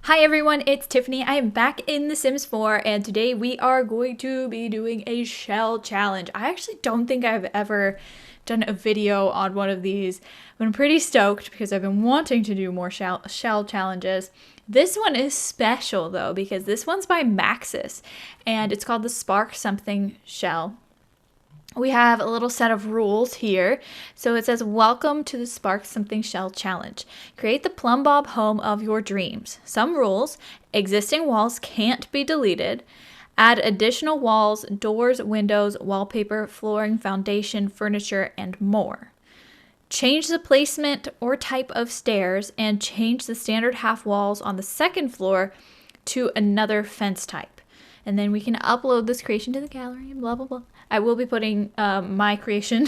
Hi everyone, it's Tiffany. I am back in The Sims 4 and today we are going to be doing a shell challenge. I actually don't think I've ever done a video on one of these, but I'm pretty stoked because I've been wanting to do more shell challenges. This one is special though because this one's by Maxis and it's called the Spark Something Shell. We have a little set of rules here. So it says, welcome to the Spark Something Shell Challenge. Create the plumb bob home of your dreams. Some rules: existing walls can't be deleted. Add additional walls, doors, windows, wallpaper, flooring, foundation, furniture, and more. Change the placement or type of stairs and change the standard half walls on the second floor to another fence type. And then we can upload this creation to the gallery and blah, blah, blah. I will be putting my creation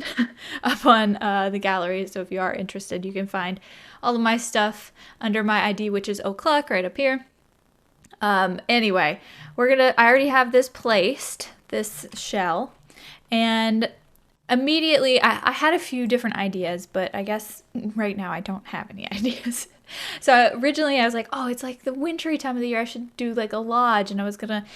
up on the gallery, so if you are interested, you can find all of my stuff under my ID, which is Ohcluck, right up here. Anyway, I already have this placed, this shell, and immediately I had a few different ideas, but I guess right now I don't have any ideas. So originally I was like, oh, it's like the wintry time of the year. I should do like a lodge, and I was gonna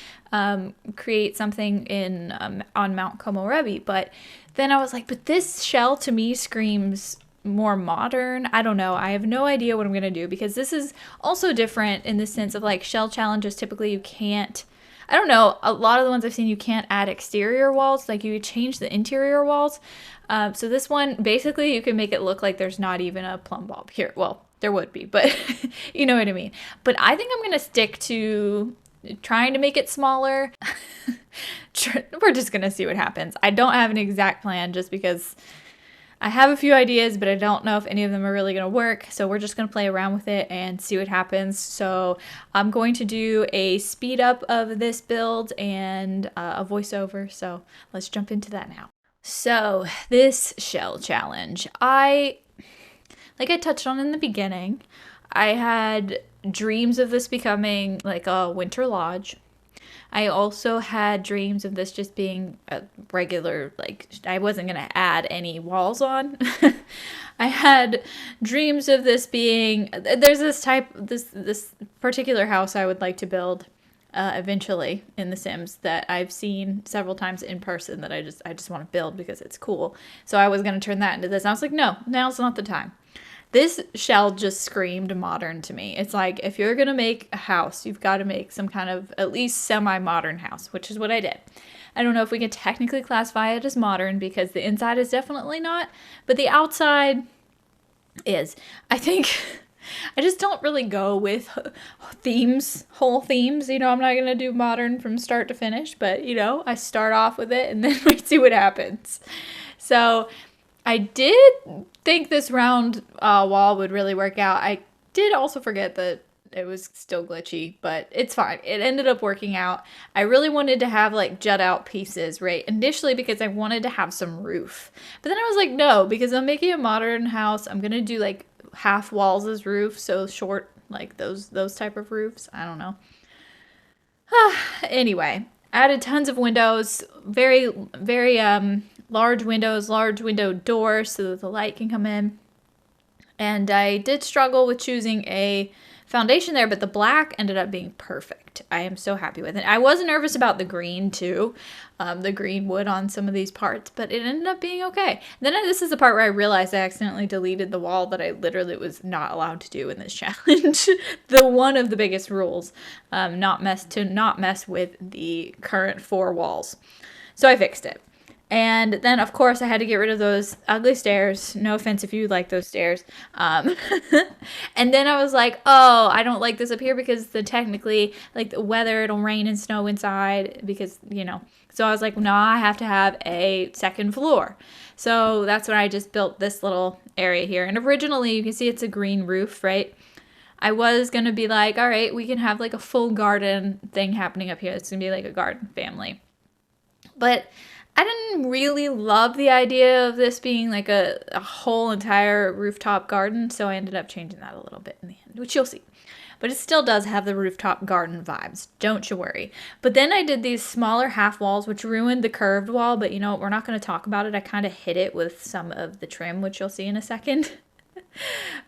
create something in on Mount Komorebi. But then I was like, but this shell to me screams more modern. I don't know. I have no idea what I'm gonna do because this is also different in the sense of like shell challenges. Typically, you can't. I don't know. A lot of the ones I've seen, you can't add exterior walls. Like you change the interior walls. So this one, basically, you can make it look like there's not even a plumb bob here. Well, there would be, but you know what I mean. But I think I'm going to stick to trying to make it smaller. We're just going to see what happens. I don't have an exact plan just because I have a few ideas, but I don't know if any of them are really going to work. So we're just going to play around with it and see what happens. So I'm going to do a speed up of this build and a voiceover. So let's jump into that now. So this shell challenge, like I touched on in the beginning, I had dreams of this becoming like a winter lodge. I also had dreams of this just being a regular, like, I wasn't going to add any walls on. I had dreams of this being, there's this particular house I would like to build eventually in The Sims that I've seen several times in person that I just want to build because it's cool. So I was going to turn that into this. And I was like, no, now's not the time. This shell just screamed modern to me. It's like, if you're going to make a house, you've got to make some kind of at least semi-modern house, which is what I did. I don't know if we can technically classify it as modern because the inside is definitely not, but the outside is. I think I just don't really go with whole themes. You know, I'm not going to do modern from start to finish, but, you know, I start off with it and then we see what happens. So I did think this round wall would really work out. I did also forget that it was still glitchy, but it's fine. It ended up working out. I really wanted to have like jut out pieces, right? Initially because I wanted to have some roof. But then I was like, no, because I'm making a modern house. I'm going to do like half walls as roof, so short, like those type of roofs. I don't know. Anyway, added tons of windows, very large windows, large window doors so that the light can come in. And I did struggle with choosing a foundation there, but the black ended up being perfect. I am so happy with it. I was nervous about the green too, the green wood on some of these parts, but it ended up being okay. Then this is the part where I realized I accidentally deleted the wall that I literally was not allowed to do in this challenge. The one of the biggest rules, not mess with the current 4 walls. So I fixed it. And then, of course, I had to get rid of those ugly stairs. No offense if you like those stairs. And then I was like, oh, I don't like this up here because technically, like the weather, it'll rain and snow inside because, you know. So I was like, no, I have to have a second floor. So that's when I just built this little area here. And originally, you can see it's a green roof, right? I was going to be like, all right, we can have like a full garden thing happening up here. It's going to be like a garden family. But I didn't really love the idea of this being like a whole entire rooftop garden, so I ended up changing that a little bit in the end, which you'll see. But it still does have the rooftop garden vibes, don't you worry. But then I did these smaller half walls, which ruined the curved wall, but you know what, we're not going to talk about it. I kind of hid it with some of the trim, which you'll see in a second.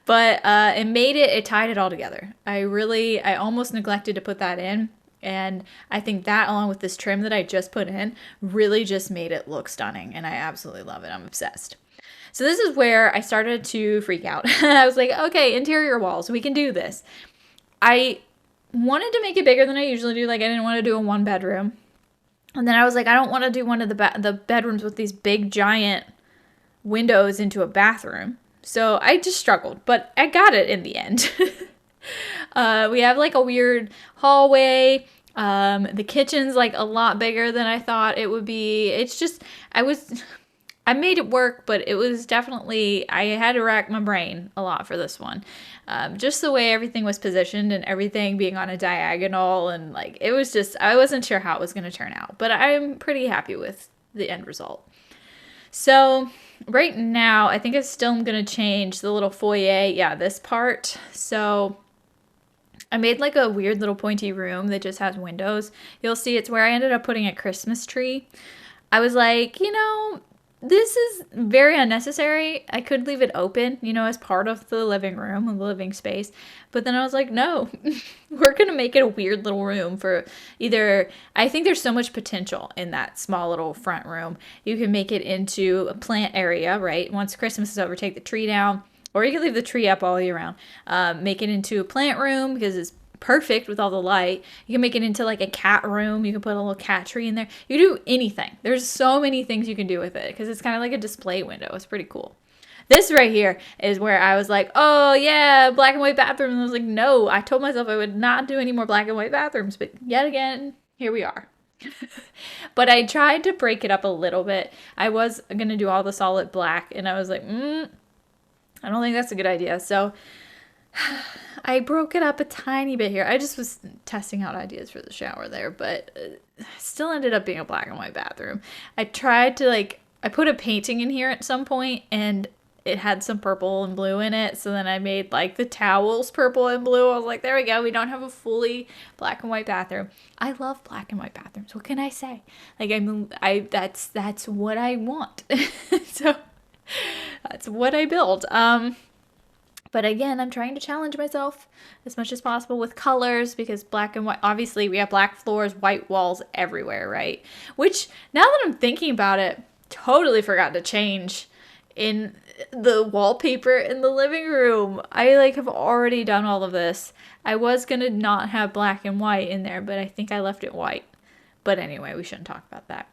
But it tied it all together. I almost neglected to put that in. And I think that, along with this trim that I just put in, really just made it look stunning. And I absolutely love it. I'm obsessed. So this is where I started to freak out. I was like, okay, interior walls, we can do this. I wanted to make it bigger than I usually do. Like, I didn't want to do a 1 bedroom. And then I was like, I don't want to do one of the bedrooms with these big giant windows into a bathroom. So I just struggled, but I got it in the end. We have like a weird hallway. The kitchen's like a lot bigger than I thought it would be. It's just, I made it work, but it was definitely, I had to rack my brain a lot for this one. Just the way everything was positioned and everything being on a diagonal, and like, it was just, I wasn't sure how it was going to turn out, but I'm pretty happy with the end result. So right now, I think I still am going to change the little foyer. Yeah, this part. So I made like a weird little pointy room that just has windows. You'll see it's where I ended up putting a Christmas tree. I was like, this is very unnecessary. I could leave it open, as part of the living room and the living space. But then I was like, no, we're going to make it a weird little room for either. I think there's so much potential in that small little front room. You can make it into a plant area, right? Once Christmas is over, take the tree down, or you can leave the tree up all year round. Make it into a plant room because it's perfect with all the light. You can make it into like a cat room. You can put a little cat tree in there. You can do anything. There's so many things you can do with it because it's kind of like a display window. It's pretty cool. This right here is where I was like, oh yeah, black and white bathroom. And I was like, no, I told myself I would not do any more black and white bathrooms, but yet again, here we are. But I tried to break it up a little bit. I was going to do all the solid black, and I was like, I don't think that's a good idea. So I broke it up a tiny bit here. I just was testing out ideas for the shower there, but still ended up being a black and white bathroom. I tried to I put a painting in here at some point, and it had some purple and blue in it. So then I made like the towels purple and blue. I was like, there we go. We don't have a fully black and white bathroom. I love black and white bathrooms. What can I say? That's what I want. So that's what I built. But again, I'm trying to challenge myself as much as possible with colors, because black and white, obviously we have black floors, white walls everywhere, right? Which, now that I'm thinking about it, totally forgot to change in the wallpaper in the living room. I have already done all of this. I was going to not have black and white in there, but I think I left it white. But anyway, we shouldn't talk about that.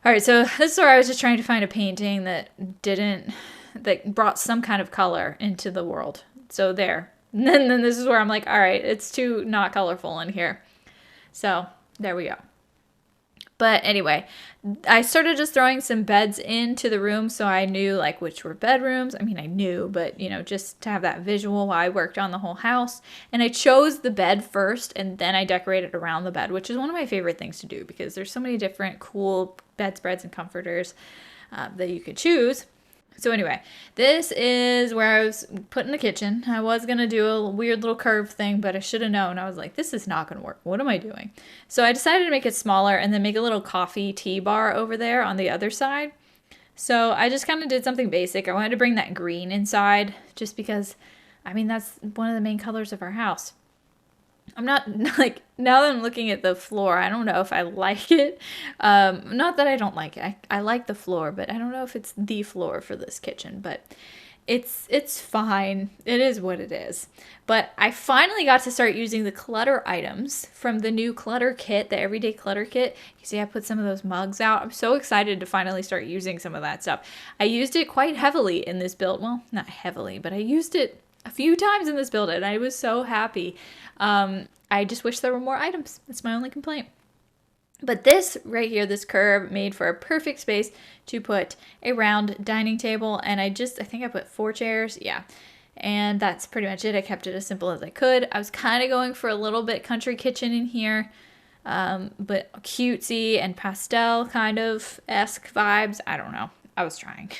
All right, so this is where I was just trying to find a painting that brought some kind of color into the world. So there. And then this is where I'm like, all right, it's too not colorful in here. So there we go. But anyway, I started just throwing some beds into the room so I knew which were bedrooms. I mean, I knew, but just to have that visual while I worked on the whole house. And I chose the bed first, and then I decorated around the bed, which is one of my favorite things to do because there's so many different cool bedspreads and comforters that you could choose. So anyway, this is where I was putting the kitchen. I was going to do a weird little curve thing, but I should have known. I was like, this is not going to work. What am I doing? So I decided to make it smaller and then make a little coffee tea bar over there on the other side. So I just kind of did something basic. I wanted to bring that green inside just because, that's one of the main colors of our house. I'm not now that I'm looking at the floor, I don't know if I like it. Not that I don't like it. I like the floor, but I don't know if it's the floor for this kitchen, but it's fine. It is what it is. But I finally got to start using the clutter items from the new clutter kit, the everyday clutter kit. You see I put some of those mugs out. I'm so excited to finally start using some of that stuff. I used it quite heavily in this build. Well, not heavily, but I used it a few times in this build, and I was so happy. I just wish there were more items. That's my only complaint. But this right here, this curve, made for a perfect space to put a round dining table. And I think I put 4 chairs. Yeah. And that's pretty much it. I kept it as simple as I could. I was kind of going for a little bit country kitchen in here, but cutesy and pastel kind of esque vibes. I don't know. I was trying.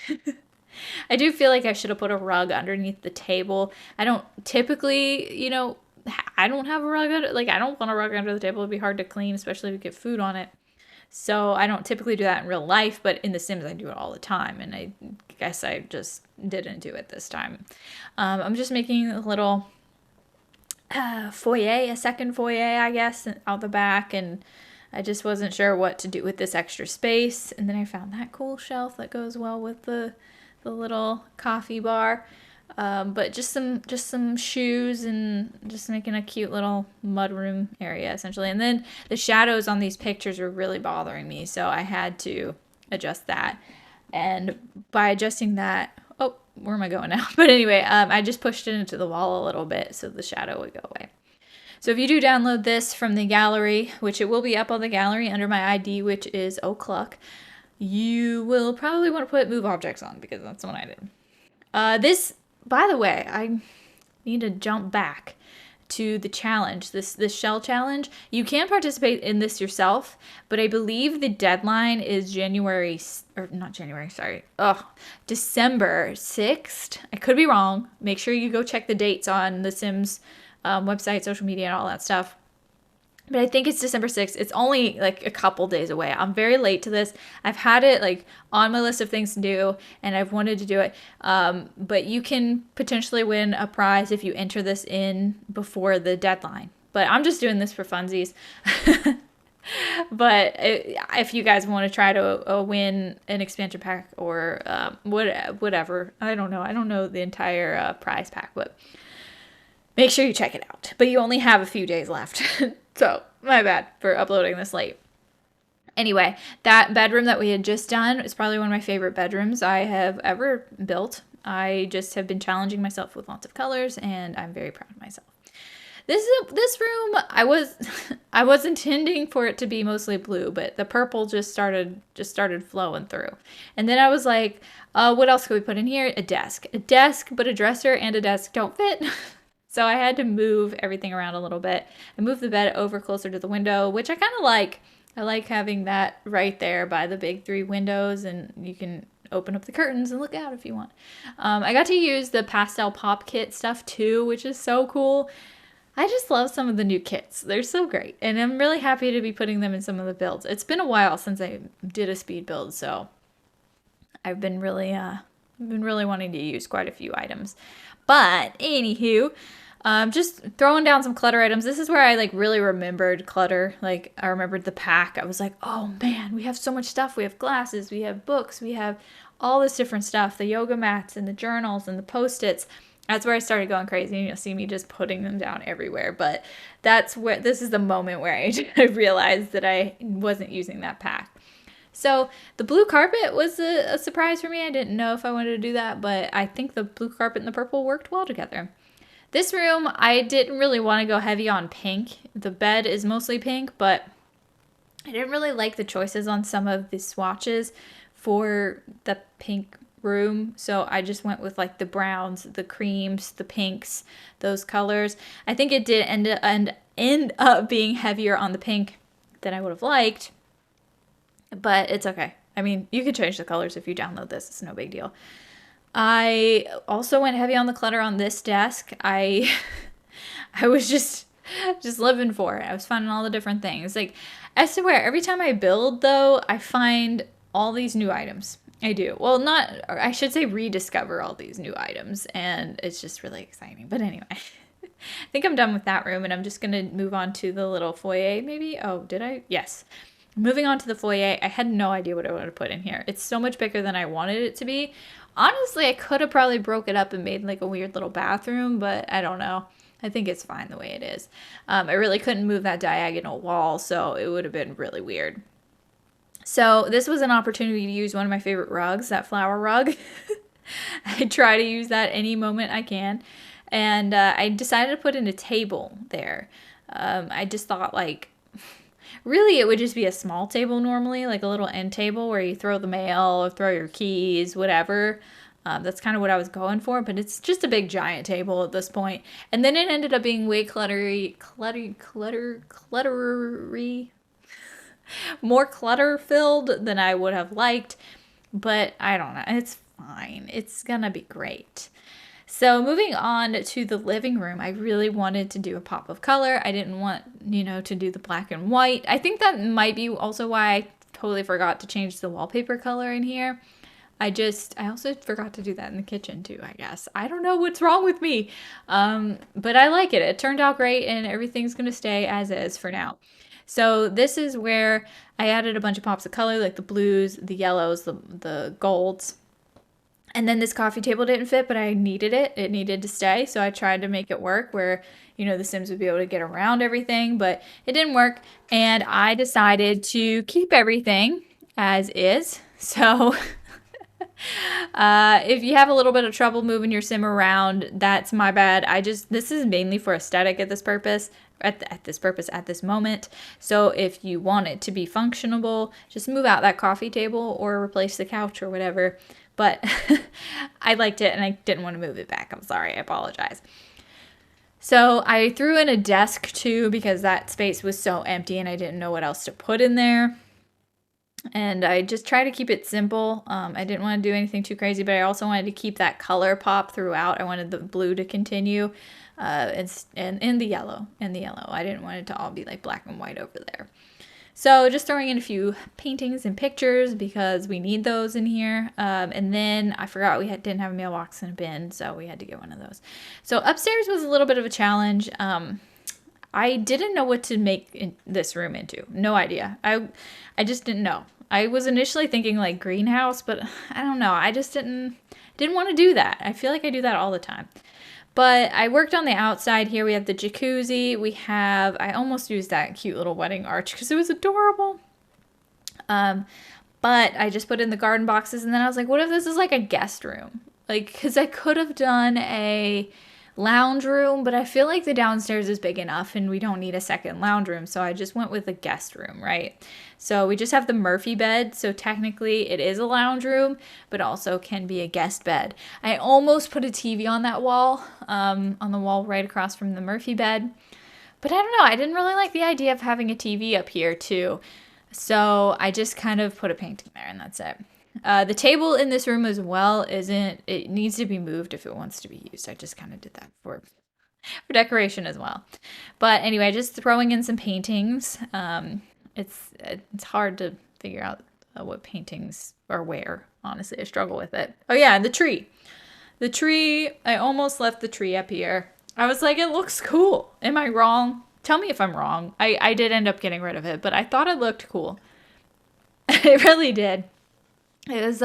I do feel like I should have put a rug underneath the table. I don't typically, I don't have a rug under, I don't want a rug under the table. It'd be hard to clean, especially if you get food on it. So I don't typically do that in real life, but in The Sims I do it all the time, and I guess I just didn't do it this time. I'm just making a little foyer, a second foyer, I guess, out the back, and I just wasn't sure what to do with this extra space. And then I found that cool shelf that goes well with the little coffee bar. But just some shoes and just making a cute little mudroom area essentially. And then the shadows on these pictures were really bothering me, so I had to adjust that. And by adjusting that, oh, where am I going now? But anyway, I just pushed it into the wall a little bit so the shadow would go away. So if you do download this from the gallery, which it will be up on the gallery under my ID, which is Ohcluck, you will probably want to put move objects on because that's what I did. This, by the way, I need to jump back to the challenge, this shell challenge. You can participate in this yourself, but I believe the deadline is December 6th. I could be wrong. Make sure you go check the dates on the Sims website, social media, and all that stuff. But I think it's December 6th. It's only like a couple days away. I'm very late to this. I've had it like on my list of things to do, and I've wanted to do it. But you can potentially win a prize if you enter this in before the deadline. But I'm just doing this for funsies. But if you guys want to try to win an expansion pack or whatever, I don't know. I don't know the entire prize pack, but make sure you check it out. But you only have a few days left. So, my bad for uploading this late. Anyway, that bedroom that we had just done is probably one of my favorite bedrooms I have ever built. I just have been challenging myself with lots of colors, and I'm very proud of myself. This room, I was intending for it to be mostly blue, but the purple just started flowing through. And then I was like, what else could we put in here? A desk, but a dresser and a desk don't fit. So I had to move everything around a little bit. I moved the bed over closer to the window, which I kind of like. I like having that right there by the big 3 windows, and you can open up the curtains and look out if you want. I got to use the pastel pop kit stuff too, which is so cool. I just love some of the new kits. They're so great, and I'm really happy to be putting them in some of the builds. It's been a while since I did a speed build, so I've been really wanting to use quite a few items. But anywho, just throwing down some clutter items. This is where I like really remembered clutter. Like I remembered the pack. I was like, oh man, we have so much stuff. We have glasses, we have books, we have all this different stuff. The yoga mats and the journals and the Post-its. That's where I started going crazy. You'll see me just putting them down everywhere. But this is the moment where I realized that I wasn't using that pack. So the blue carpet was a surprise for me. I didn't know if I wanted to do that, but I think the blue carpet and the purple worked well together. This room, I didn't really want to go heavy on pink. The bed is mostly pink, but I didn't really like the choices on some of the swatches for the pink room. So I just went with like the browns, the creams, the pinks, those colors. I think it did end up being heavier on the pink than I would have liked, but it's okay. I mean, you can change the colors if you download this. It's no big deal. I also went heavy on the clutter on this desk. I was just living for it. I was finding all the different things. Like, I swear, every time I build, though, I find all these new items. I do. Well, I should say rediscover all these new items, and it's just really exciting. But anyway, I think I'm done with that room, and I'm just going to move on to the little foyer, maybe? Oh, did I? Yes. Moving on to the foyer, I had no idea what I wanted to put in here. It's so much bigger than I wanted it to be. Honestly, I could have probably broke it up and made like a weird little bathroom, but I don't know. I think it's fine the way it is. I really couldn't move that diagonal wall, so it would have been really weird. So this was an opportunity to use one of my favorite rugs, that flower rug. I try to use that any moment I can. And I decided to put in a table there. I just thought like, really, it would just be a small table normally, like a little end table where you throw the mail or throw your keys, whatever. That's kind of what I was going for, but it's just a big giant table at this point. And then it ended up being way cluttery, more clutter filled than I would have liked. But I don't know, it's fine. It's gonna be great. So moving on to the living room, I really wanted to do a pop of color. I didn't want, to do the black and white. I think that might be also why I totally forgot to change the wallpaper color in here. I also forgot to do that in the kitchen too, I guess. I don't know what's wrong with me. But I like it. It turned out great and everything's gonna stay as is for now. So this is where I added a bunch of pops of color, like the blues, the yellows, the golds. And then this coffee table didn't fit, but I needed it. It needed to stay. So I tried to make it work where, you know, the Sims would be able to get around everything, but it didn't work. And I decided to keep everything as is. So if you have a little bit of trouble moving your sim around, that's my bad. This is mainly for aesthetic at this purpose, at this moment. So if you want it to be functionable, just move out that coffee table or replace the couch or whatever. But I liked it and I didn't want to move it back. I'm sorry, I apologize. So I threw in a desk too because that space was so empty and I didn't know what else to put in there. And I just try to keep it simple. I didn't want to do anything too crazy, but I also wanted to keep that color pop throughout. I wanted the blue to continue, and the yellow, I didn't want it to all be like black and white over there. So just throwing in a few paintings and pictures because we need those in here. And then I forgot we didn't have a mailbox and a bin, so we had to get one of those. So upstairs was a little bit of a challenge. I didn't know what to make this room into. No idea. I just didn't know. I was initially thinking like greenhouse, but I don't know. I just didn't want to do that. I feel like I do that all the time. But I worked on the outside here. We have the jacuzzi. I almost used that cute little wedding arch because it was adorable. But I just put in the garden boxes and then I was like, what if this is like a guest room? Like, because I could have done a lounge room, but I feel like the downstairs is big enough and we don't need a second lounge room. So I just went with a guest room, right? So we just have the Murphy bed. So technically it is a lounge room, but also can be a guest bed. I almost put a TV on that wall, on the wall right across from the Murphy bed. But I don't know. I didn't really like the idea of having a TV up here too. So I just kind of put a painting there and that's it. The table in this room as well it needs to be moved if it wants to be used. I just kind of did that for decoration as well. But anyway, just throwing in some paintings. It's hard to figure out what paintings are where. Honestly, I struggle with it. Oh yeah, and the tree. The tree, I almost left the tree up here. I was like, it looks cool. Am I wrong? Tell me if I'm wrong. I did end up getting rid of it, but I thought it looked cool. It really did. It was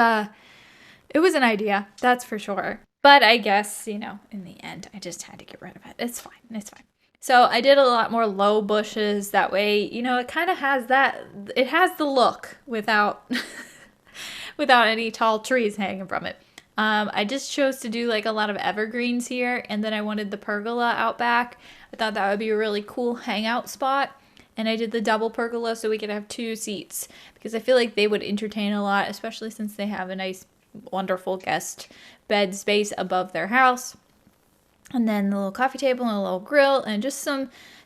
an idea, that's for sure. But I guess, you know, in the end, I just had to get rid of it. It's fine. It's fine. So I did a lot more low bushes. That way, you know, it kind of has it has the look without, without any tall trees hanging from it. I just chose to do like a lot of evergreens here. And then I wanted the pergola out back. I thought that would be a really cool hangout spot. And I did the double pergola so we could have 2 seats because I feel like they would entertain a lot, especially since they have a nice, wonderful guest bed space above their house. And then the little coffee table and a little grill and just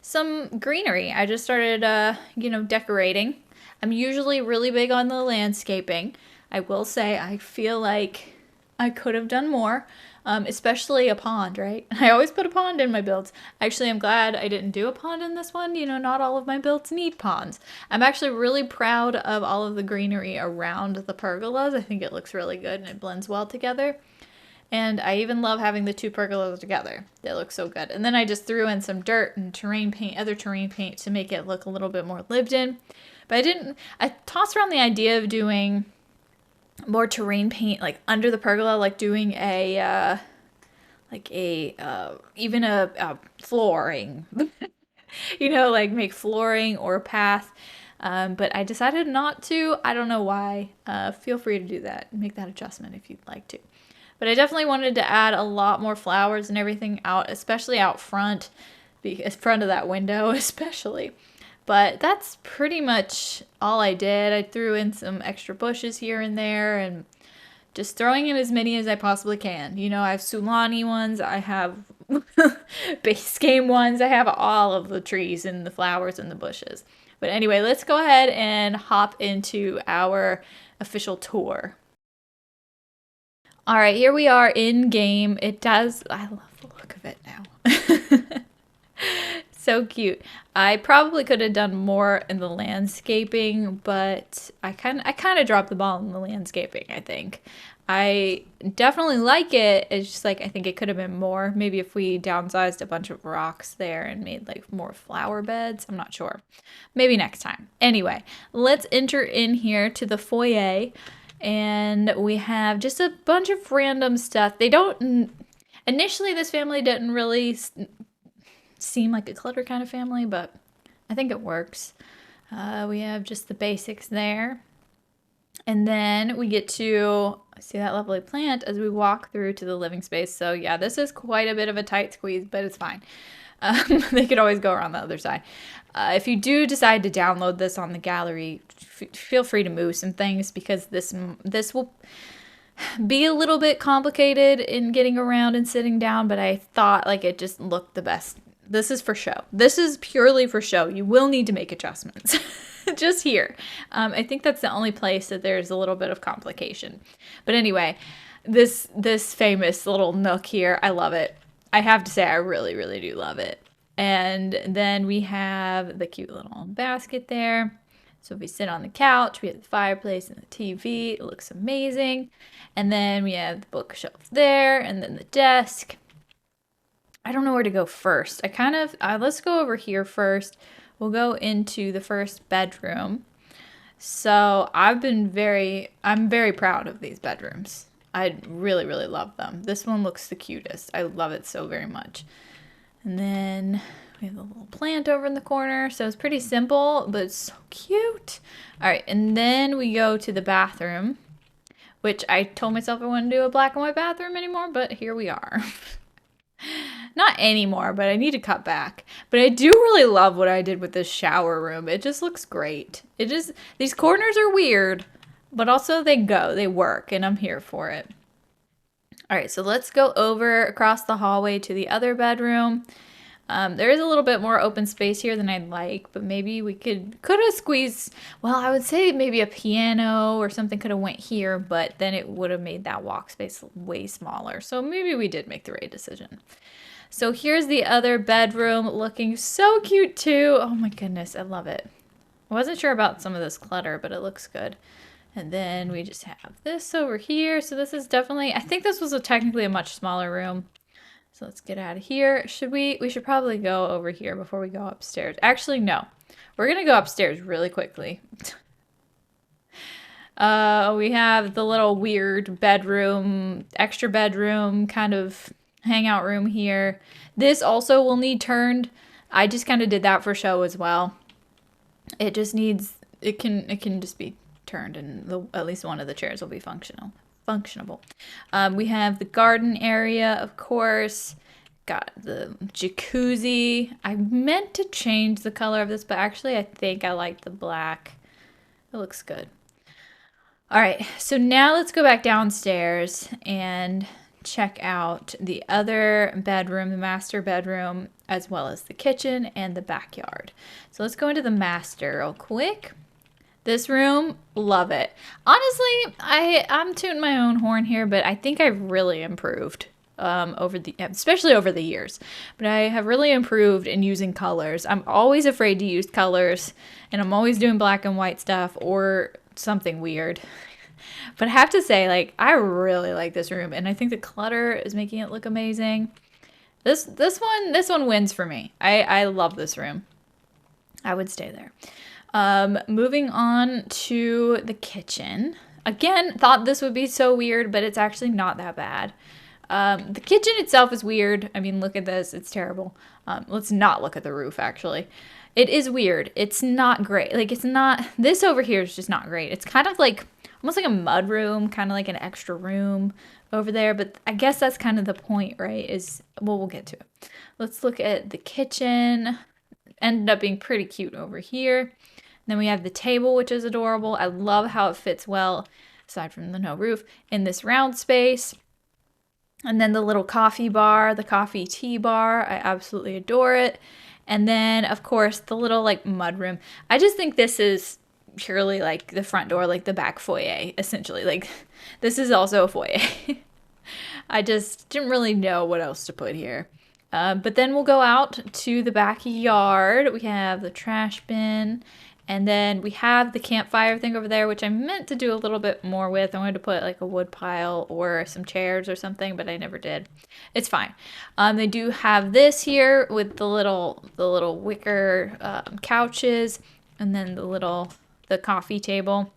some greenery. I just started, you know, decorating. I'm usually really big on the landscaping. I will say I feel like I could have done more. Especially a pond, right? I always put a pond in my builds. Actually, I'm glad I didn't do a pond in this one. You know, not all of my builds need ponds. I'm actually really proud of all of the greenery around the pergolas. I think it looks really good and it blends well together. And I even love having the 2 pergolas together. They look so good. And then I just threw in some dirt and other terrain paint to make it look a little bit more lived in. But I tossed around the idea of doing more terrain paint like under the pergola, like doing even a flooring, you know, like make flooring or a path. But I decided not to. I don't know why. Feel free to do that. Make that adjustment if you'd like to. But I definitely wanted to add a lot more flowers and everything out, especially out front, front of that window especially. But that's pretty much all I did. I threw in some extra bushes here and there and just throwing in as many as I possibly can. You know, I have Sulani ones, I have base game ones, I have all of the trees and the flowers and the bushes. But anyway, let's go ahead and hop into our official tour. All right, here we are in game. I love the look of it now. So cute. I probably could have done more in the landscaping, but I kind of dropped the ball in the landscaping, I think. I definitely like it. It's just like I think it could have been more. Maybe if we downsized a bunch of rocks there and made like more flower beds. I'm not sure. Maybe next time. Anyway, let's enter in here to the foyer, and we have just a bunch of random stuff. They don't initially, this family didn't really seem like a clutter kind of family, but I think it works. We have just the basics there. And then we get to see that lovely plant as we walk through to the living space. So yeah, this is quite a bit of a tight squeeze, but it's fine. They could always go around the other side. If you do decide to download this on the gallery, feel free to move some things because this will be a little bit complicated in getting around and sitting down, but I thought like it just looked the best. This is for show. This is purely for show. You will need to make adjustments. Just here. I think that's the only place that there's a little bit of complication. But anyway, this famous little nook here, I love it. I have to say, I really, really do love it. And then we have the cute little basket there. So if we sit on the couch, we have the fireplace and the TV. It looks amazing. And then we have the bookshelf there, and then the desk. I don't know where to go first. Let's go over here first. We'll go into the first bedroom. So I'm very proud of these bedrooms. I really, really love them. This one looks the cutest. I love it so very much. And then we have a little plant over in the corner. So it's pretty simple, but it's so cute. All right, and then we go to the bathroom, which I told myself I wouldn't do a black and white bathroom anymore, but here we are. Not anymore, but I need to cut back. But I do really love what I did with this shower room. It just looks great. These corners are weird, but also they work, and I'm here for it. All right, so let's go over across the hallway to the other bedroom. There is a little bit more open space here than I'd like, but maybe we could have squeezed, well, I would say maybe a piano or something could have went here, but then it would have made that walk space way smaller. So maybe we did make the right decision. So here's the other bedroom looking so cute too. Oh my goodness, I love it. I wasn't sure about some of this clutter, but it looks good. And then we just have this over here. So this is definitely, I think this was technically a much smaller room. So let's get out of here. We should probably go over here before we go upstairs. Actually, no. We're going to go upstairs really quickly. We have the little weird bedroom, extra bedroom kind of hangout room here. This also will need turned. I just kind of did that for show as well. It just needs, it can just be turned and at least one of the chairs will be functionable. We have the garden area, of course. Got the jacuzzi. I meant to change the color of this, but actually I think I like the black. It looks good. All right, so now let's go back downstairs and check out the other bedroom, the master bedroom, as well as the kitchen and the backyard. So let's go into the master real quick. This room, love it. Honestly, I'm tooting my own horn here, but I think I've really improved especially over the years. But I have really improved in using colors. I'm always afraid to use colors, and I'm always doing black and white stuff or something weird. But I have to say, like, I really like this room, and I think the clutter is making it look amazing. This one wins for me. I love this room. I would stay there. Moving on to the kitchen. Again, thought this would be so weird, but it's actually not that bad. The kitchen itself is weird. I mean, look at this. It's terrible. Let's not look at the roof, actually. It is weird. It's not great. Like, this over here is just not great. It's kind of like, almost like a mud room, kind of like an extra room over there. But I guess that's kind of the point, right? We'll get to it. Let's look at the kitchen. Ended up being pretty cute over here. Then we have the table, which is adorable. I love how it fits well, aside from the no roof, in this round space. And then the little coffee bar, the coffee tea bar. I absolutely adore it. And then, of course, the little, like, mud room. I just think this is purely, like, the front door, like, the back foyer, essentially. Like, this is also a foyer. I just didn't really know what else to put here. But then we'll go out to the backyard. We have the trash bin. And then we have the campfire thing over there, which I meant to do a little bit more with. I wanted to put like a wood pile or some chairs or something, but I never did. It's fine. They do have this here with the little wicker couches, and then the coffee table.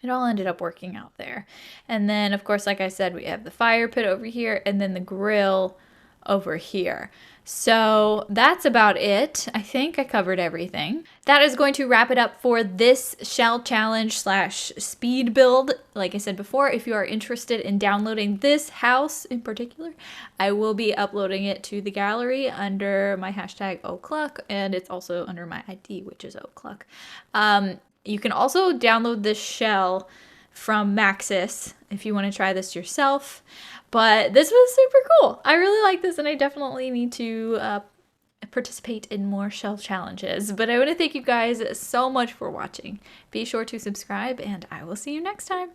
It all ended up working out there. And then, of course, like I said, we have the fire pit over here, and then the grill over here. So that's about it. I think I covered everything. That is going to wrap it up for this shell challenge slash speed build. Like I said before, if you are interested in downloading this house in particular, I will be uploading it to the gallery under my hashtag Ohcluck, and it's also under my ID, which is Ohcluck. You can also download this shell from Maxis if you want to try this yourself. But this was super cool. I really like this, and I definitely need to participate in more shell challenges. But I want to thank you guys so much for watching. Be sure to subscribe, and I will see you next time.